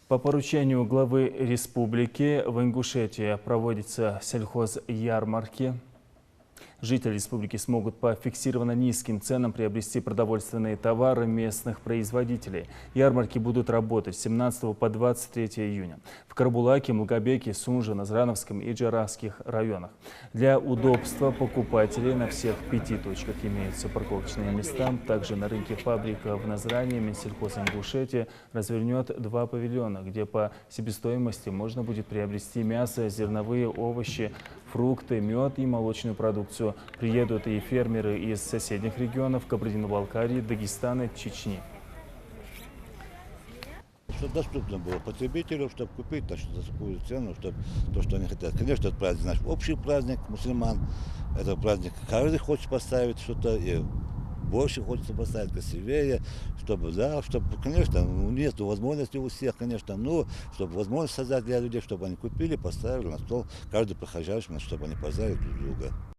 По поручению главы республики в Ингушетии проводятся сельхозярмарки. Жители республики смогут по фиксированно низким ценам приобрести продовольственные товары местных производителей. Ярмарки будут работать с 17 по 23 июня в Карбулаке, Мулгобеке, Сунже, Назрановском и Джаравских районах. Для удобства покупателей на всех 5 точках имеются парковочные места. Также на рынке фабрика в Назране Минсельхоз Ингушетии развернет 2 павильона, где по себестоимости можно будет приобрести мясо, зерновые овощи, фрукты, мед и молочную продукцию. Приедут и фермеры из соседних регионов Кабардино-Балкарии, Дагестана, Чечни. Чтобы доступно было потребителю, чтобы купить за такую цену, чтобы то, что они хотят. Конечно, это праздник наш общий праздник мусульман. Это праздник, каждый хочет поставить что-то, и больше хочется поставить, красивее, чтобы, да, чтобы, конечно, нет возможности у всех, конечно, но чтобы возможность создать для людей, чтобы они купили, поставили на стол, каждый прохожающий, чтобы они поздравили друг друга.